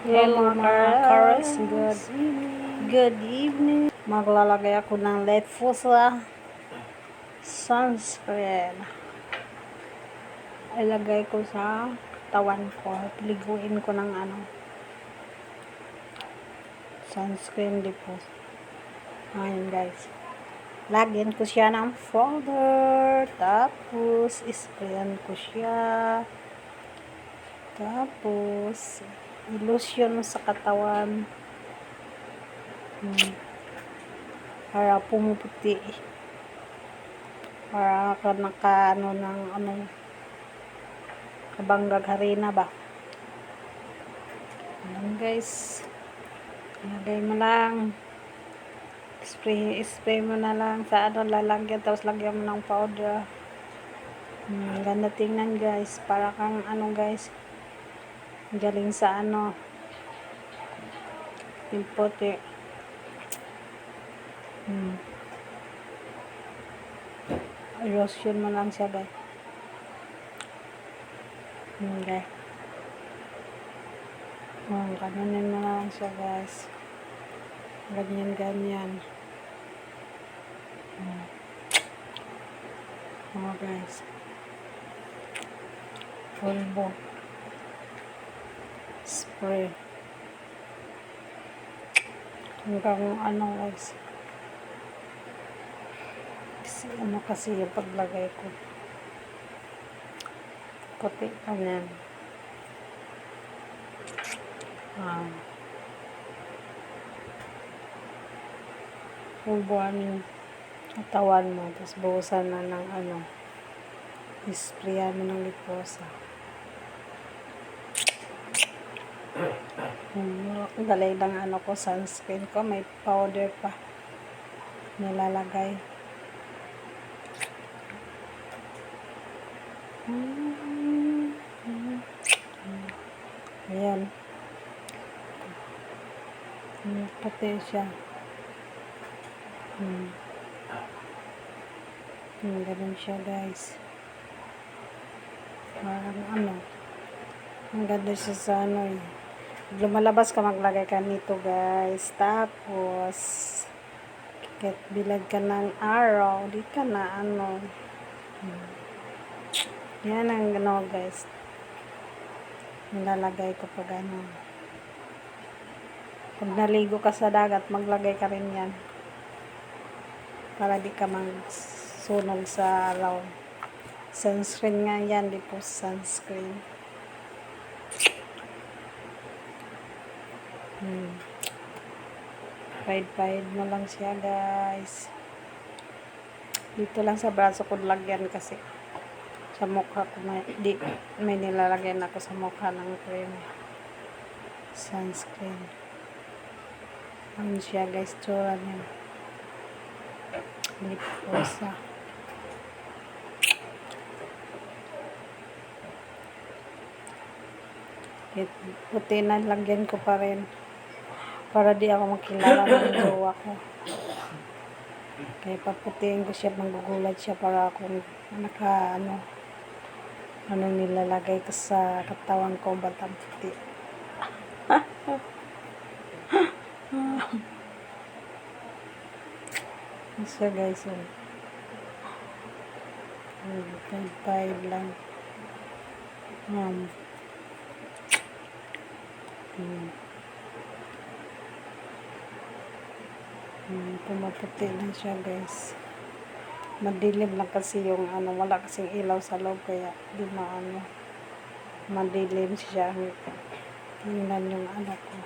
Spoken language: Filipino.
Hello mga karas, good evening. Maglalagay ako ng Letfusa sunscreen. Ilagay ko sa katawan ko. Liguin ko ng sunscreen diffuse. Ayan guys. Lagyan ko siya ng powder. Tapos, sprayan ko siya. Tapos, ilotion mo sa katawan. Para pumuputi. Para ka naka kabanggag harina ba. Ayan guys. Lagay mo lang. Spray mo na lang sa lalagyan. Tapos lagyan mo ng powder. Ganda tingnan guys. Para kang guys. Galing sa yung puti. Lotion mo lang siya guys. Okay. Kanunin mo lang siya guys. Ganyan. Guys. Pulbo. Spray. Hanggang guys. Kasi yung paglagay ko. Puti pa yan. Pulbuhan yung katawan mo. Tapos buhusan na ng isprayan mo ng Letfusa. Dalay lang ko sunscreen ko. May powder pa. Nilalagay. Ayan. Puti siya. Ganun siya guys. Parang ang ganda siya sa lumalabas ka, maglagay ka nito guys. Tapos kahit bilad ka ng araw, di ka na yan ang guys. Nilalagay ko pag pag naligo ka sa dagat, maglagay ka rin yan. Para di ka sunog sa araw. Sunscreen nga yan, di po sunscreen. Pahid mo lang siya guys. Dito lang sa braso ko lagyan kasi sa mukha ko may nilalagyan ako sa mukha ng cream. Sunscreen. Siya guys, tsura niya. Letfusa. Puti na lagyan ko pa rin. Para di ako makilala ng jowa ko. Kaya paputiin ko siya, magugulat siya para akong nilalagay ko sa katawan ko, batang puti. Siya guys, pahid lang. Pumaputi lang siya guys. Madilim lang kasi yung wala kasing ilaw sa loob, kaya di madilim siya. Tingnan yung ko.